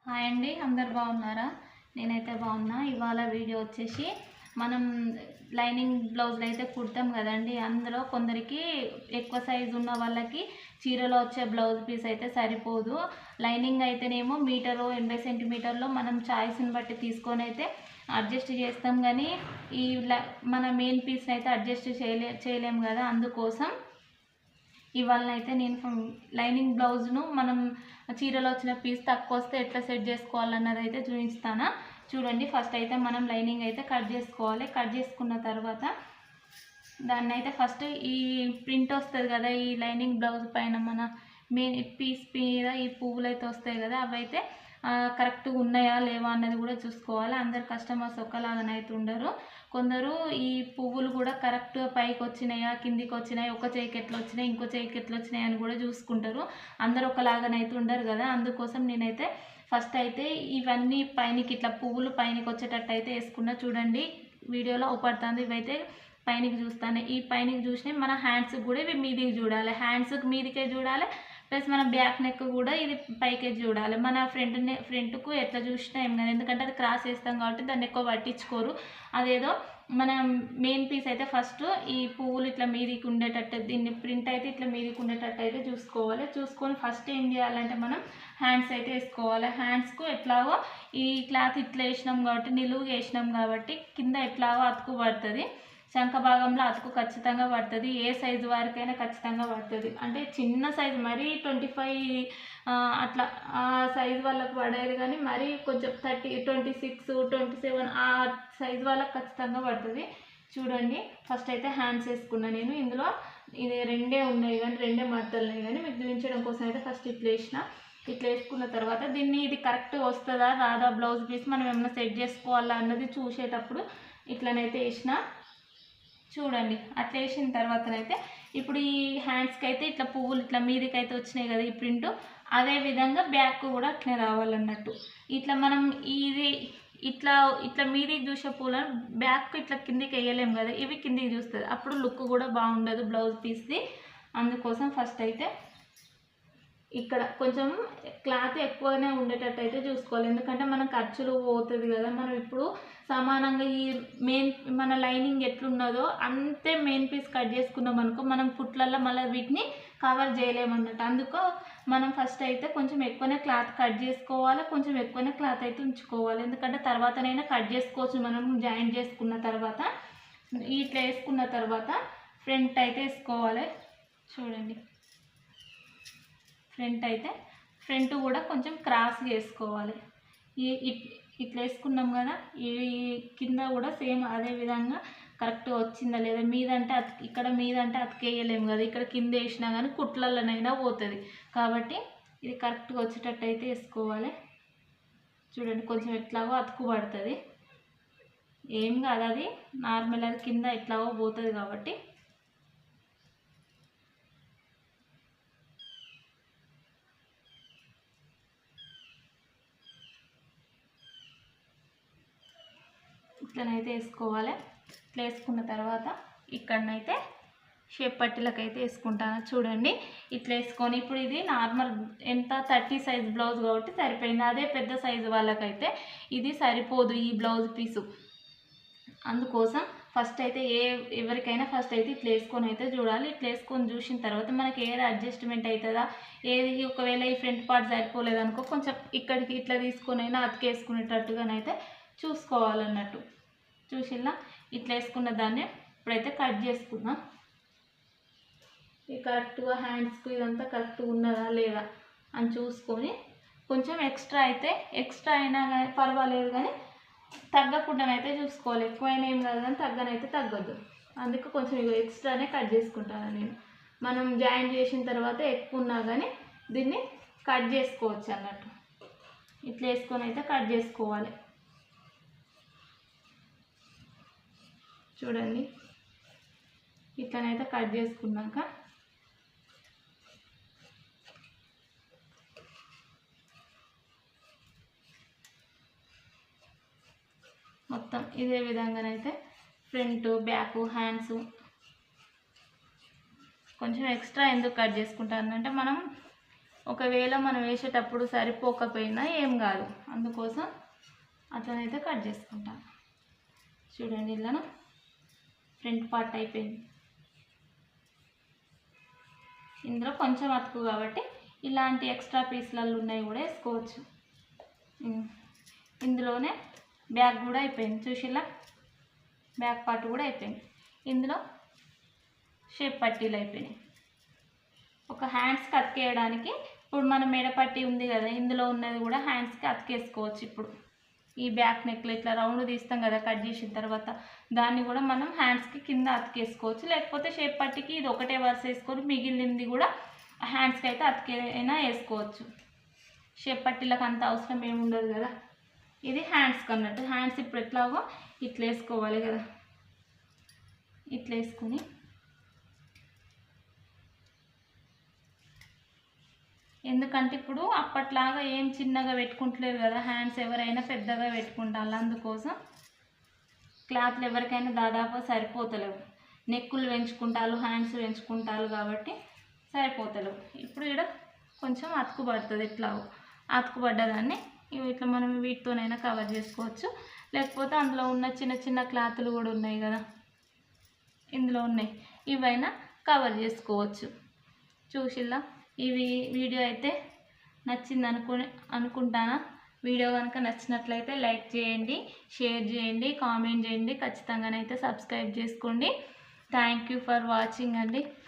Hi అండి, అందరు బాగున్నారా? నేనైతే బాగున్నా. ఇవాళ వీడియో వచ్చేసి మనం లైనింగ్ బ్లౌజులు అయితే కుడతాం కదండి. అందులో కొందరికి ఎక్కువ సైజు ఉన్న వాళ్ళకి చీరలో వచ్చే బ్లౌజ్ పీస్ అయితే సరిపోదు. లైనింగ్ అయితేనేమో మీటరు 80 సెంటీమీటర్లో మనం చాయిస్ని బట్టి తీసుకొని అయితే అడ్జస్ట్ చేస్తాం, కానీ ఈ మన మెయిన్ పీస్ని అయితే అడ్జస్ట్ చేయలేము కదా. అందుకోసం ఇవాళ అయితే నేను లైనింగ్ బ్లౌజ్ను మనం చీరలో వచ్చిన పీస్ తక్కువ వస్తే ఎట్లా సెట్ చేసుకోవాలన్నది అయితే చూపిస్తాను. చూడండి, ఫస్ట్ అయితే మనం లైనింగ్ అయితే కట్ చేసుకోవాలి. కట్ చేసుకున్న తర్వాత దాన్ని అయితే ఫస్ట్ ఈ ప్రింట్ వస్తుంది కదా, ఈ లైనింగ్ బ్లౌజ్ పైన మన మెయిన్ పీస్ మీద ఈ పువ్వులు అయితే వస్తాయి కదా, అవైతే కరెక్ట్గా ఉన్నాయా లేవా అన్నది కూడా చూసుకోవాలి. అందరు కస్టమర్స్ ఒక్కలాగానైతే ఉండరు. కొందరు ఈ పువ్వులు కూడా కరెక్ట్గా పైకి వచ్చినాయా కిందికి వచ్చినాయి, ఒక చేయికి ఎట్లా వచ్చినాయి ఇంకో చేయికి ఎట్లా వచ్చినాయి అని కూడా చూసుకుంటారు. అందరు ఒకలాగానైతే ఉండరు కదా. అందుకోసం నేనైతే ఫస్ట్ అయితే ఇవన్నీ పైనకి ఇట్లా పువ్వులు పైనకి వచ్చేటట్టు అయితే వేసుకున్నా. చూడండి, వీడియోలో ఉపడుతుంది. ఇవైతే పైనకి చూస్తాను. ఈ పైనకి చూసినాయి మన హ్యాండ్స్కి కూడా ఇవి మీదికి చూడాలి, హ్యాండ్స్కి మీదికే చూడాలి. ప్లస్ మన బ్యాక్ నెక్ కూడా ఇది పైకే చూడాలి. మన ఫ్రంట్కు ఎట్లా చూసినా ఏం కాదు, ఎందుకంటే అది క్రాస్ వేస్తాం కాబట్టి దాన్ని ఎక్కువ పట్టించుకోరు. అదేదో మన మెయిన్ పీస్ అయితే ఫస్ట్ ఈ పువ్వులు ఇట్లా మీదికి ఉండేటట్టు, దీన్ని ప్రింట్ అయితే ఇట్లా మీదికి ఉండేటట్టు అయితే చూసుకోవాలి. చూసుకొని ఫస్ట్ ఏం చేయాలంటే మనం హ్యాండ్స్ అయితే వేసుకోవాలి. హ్యాండ్స్కు ఎట్లాగో ఈ క్లాత్ ఇట్లా వేసినాం కాబట్టి, నిలువుగా వేసినాం కాబట్టి కింద ఎట్లాగో అతుకు పడుతుంది. శంఖ భాగంలో అతుకు ఖచ్చితంగా పడుతుంది. ఏ సైజు వారికైనా ఖచ్చితంగా పడుతుంది. అంటే చిన్న సైజు మరీ 25 అట్లా ఆ సైజు వాళ్ళకి పడేది, కానీ మరీ కొంచెం 30, 26, 27 ఆ సైజు వాళ్ళకి ఖచ్చితంగా పడుతుంది. చూడండి, ఫస్ట్ అయితే హ్యాండ్స్ వేసుకున్నా నేను. ఇందులో ఇది రెండే ఉన్నాయి కానీ రెండే మడతలు ఉన్నాయి, కానీ మీకు చూపించడం కోసం అయితే ఫస్ట్ ఇట్లా వేసిన. ఇట్లా వేసుకున్న తర్వాత దీన్ని ఇది కరెక్ట్ వస్తుందా రాదా బ్లౌజ్ పీస్ మనం ఏమైనా సెట్ చేసుకోవాలా అన్నది చూసేటప్పుడు ఇట్లనైతే వేసిన. చూడండి, అట్లా వేసిన తర్వాతనైతే ఇప్పుడు ఈ హ్యాండ్స్కి అయితే ఇట్లా పువ్వులు ఇట్లా మీదికైతే వచ్చినాయి కదా ఈ ప్రింట్, అదేవిధంగా బ్యాక్ కూడా అట్లనే రావాలన్నట్టు. ఇట్లా మనం ఇది ఇట్లా ఇట్లా మీదికి చూసే పూలను బ్యాక్ ఇట్లా కిందికి వేయలేము కదా, ఇవి కిందికి చూస్తుంది, అప్పుడు లుక్ కూడా బాగుండదు బ్లౌజ్ పీస్ది. అందుకోసం ఫస్ట్ అయితే ఇక్కడ కొంచెం క్లాత్ ఎక్కువనే ఉండేటట్టు అయితే చూసుకోవాలి, ఎందుకంటే మన ఖర్చులు పోతుంది కదా. మనం ఇప్పుడు సమానంగా ఈ మెయిన్ మన లైనింగ్ ఎట్లున్నదో అంతే మెయిన్ పీస్ కట్ చేసుకున్నాం అనుకో, మనం కుట్లల్లో మళ్ళీ వీటిని కవర్ చేయలేమన్నట్టు. అందుకో మనం ఫస్ట్ అయితే కొంచెం ఎక్కువనే క్లాత్ కట్ చేసుకోవాలి, కొంచెం ఎక్కువనే క్లాత్ అయితే ఉంచుకోవాలి, ఎందుకంటే తర్వాతనైనా కట్ చేసుకోవచ్చు మనం జాయింట్ చేసుకున్న తర్వాత. ఇట్లా వేసుకున్న తర్వాత ఫ్రంట్ అయితే వేసుకోవాలి. చూడండి, ఫ్రంట్ కూడా కొంచెం క్రాస్గా వేసుకోవాలి. ఇట్లా వేసుకున్నాం కదా, ఈ కింద కూడా సేమ్ అదే విధంగా కరెక్ట్గా వచ్చిందా లేదా. మీదంటే ఇక్కడ మీదంటే అతికేయలేము కదా, ఇక్కడ కింద వేసినా కానీ కుట్లలోనైనా పోతుంది కాబట్టి ఇది కరెక్ట్గా వచ్చేటట్టు అయితే వేసుకోవాలి. చూడండి, కొంచెం ఎట్లాగో అతుకు పడుతుంది, ఏం కాదు, అది నార్మల్, అది కింద ఎట్లాగో పోతుంది కాబట్టి. ఇట్లనైతే వేసుకోవాలి. ఇట్లా వేసుకున్న తర్వాత ఇక్కడనైతే షేప్ పట్టీలకైతే వేసుకుంటాను. చూడండి, ఇట్లా వేసుకొని ఇప్పుడు ఇది నార్మల్ ఎంత 30 సైజ్ బ్లౌజ్ కాబట్టి సరిపోయింది. అదే పెద్ద సైజు వాళ్ళకైతే ఇది సరిపోదు ఈ బ్లౌజ్ పీసు. అందుకోసం ఫస్ట్ అయితే ఎవరికైనా ఫస్ట్ అయితే ఇట్లా వేసుకొని అయితే చూడాలి. ఇట్లా వేసుకొని చూసిన తర్వాత మనకి ఏది అడ్జస్ట్మెంట్ అవుతుందా, ఏది ఒకవేళ ఈ ఫ్రంట్ పార్ట్ సరిపోలేదనుకో కొంచెం ఇక్కడికి ఇట్లా తీసుకొని అయినా అతికేసుకునేటట్టుగానైతే చూసుకోవాలన్నట్టు. చూసిలా, ఇట్లా వేసుకున్న దాన్ని ఇప్పుడైతే కట్ చేసుకుందాం. ఇది కరెక్ట్గా హ్యాండ్స్కి ఇదంతా కరెక్ట్గా ఉన్నదా లేదా అని చూసుకొని కొంచెం ఎక్స్ట్రా అయినా కానీ పర్వాలేదు, కానీ తగ్గకుండానైతే చూసుకోవాలి. ఎక్కువైనా ఏం కాదు కానీ తగ్గనైతే తగ్గద్దు. అందుకే కొంచెం ఎక్స్ట్రానే కట్ చేసుకుంటాను నేను. మనం జాయిన్ చేసిన తర్వాత ఎక్కువ ఉన్నా కానీ దీన్ని కట్ చేసుకోవచ్చు అన్నట్టు. ఇట్లా వేసుకొని అయితే కట్ చేసుకోవాలి. చూడండి, ఇట్లనైతే కట్ చేసుకున్నాక మొత్తం ఇదే విధంగానైతే ఫ్రంట్ బ్యాక్ హ్యాండ్స్ కొంచెం ఎక్స్ట్రా ఎందుకు కట్ చేసుకుంటానంటే మనం ఒకవేళ మనం వేసేటప్పుడు సరిపోకపోయినా ఏం కాదు, అందుకోసం అట్లనైతే కట్ చేసుకుంటాను. చూడండి ఇలాను ఫ్రంట్ పార్ట్ అయిపోయింది. ఇందులో కొంచెం అతుకు కాబట్టి ఇలాంటి ఎక్స్ట్రా పీస్లలో ఉన్నాయి కూడా వేసుకోవచ్చు. ఇందులోనే బ్యాక్ కూడా అయిపోయింది, చూసిలా బ్యాక్ పార్ట్ కూడా అయిపోయింది. ఇందులో షేప్ పట్టీలు అయిపోయినాయి. ఒక హ్యాండ్స్కి అతికేయడానికి ఇప్పుడు మన మెడ పట్టీ ఉంది కదా, ఇందులో ఉన్నది కూడా హ్యాండ్స్కి అతికేసుకోవచ్చు. ఇప్పుడు ఈ బ్యాక్ నెక్లో ఇట్లా రౌండ్ తీస్తాం కదా కట్ చేసిన తర్వాత, దాన్ని కూడా మనం హ్యాండ్స్కి కింద అతికేసుకోవచ్చు. లేకపోతే షేప్ పట్టీకి ఇది ఒకటే వరుస వేసుకొని మిగిలింది కూడా హ్యాండ్స్కి అయితే అతికైనా వేసుకోవచ్చు. షేప్ పట్టీలకు అంత అవసరం ఏమి ఉండదు కదా. ఇది హ్యాండ్స్కి అన్నట్టు. హ్యాండ్స్ ఇప్పుడు ఎట్లాగో ఇట్లా వేసుకోవాలి కదా, ఇట్లా వేసుకొని ఎందుకంటే ఇప్పుడు అప్పట్లాగా ఏం చిన్నగా పెట్టుకుంటలేరు కదా, హ్యాండ్స్ ఎవరైనా పెద్దగా పెట్టుకుంటారు. అందుకోసం క్లాత్లు ఎవరికైనా దాదాపు సరిపోతలేవు. నెక్కులు పెంచుకుంటారు, హ్యాండ్స్ పెంచుకుంటారు కాబట్టి సరిపోతలేవు. ఇప్పుడు ఇక్కడ కొంచెం అతుకు పడుతుంది. ఇట్లా అతుకు పడ్డదాన్ని ఇట్లా మనం వీటితోనైనా కవర్ చేసుకోవచ్చు. లేకపోతే అందులో ఉన్న చిన్న చిన్న క్లాతులు కూడా ఉన్నాయి కదా, ఇందులో ఉన్నాయి, ఇవైనా కవర్ చేసుకోవచ్చు. చూసిల్లా ఇవి వీడియో అయితే నచ్చింది అనుకుంటానా. వీడియో కనుక నచ్చినట్లయితే లైక్ చేయండి, షేర్ చేయండి, కామెంట్ చేయండి, ఖచ్చితంగానైతే సబ్స్క్రైబ్ చేసుకోండి. థ్యాంక్ యూ ఫర్ వాచింగ్ అండి.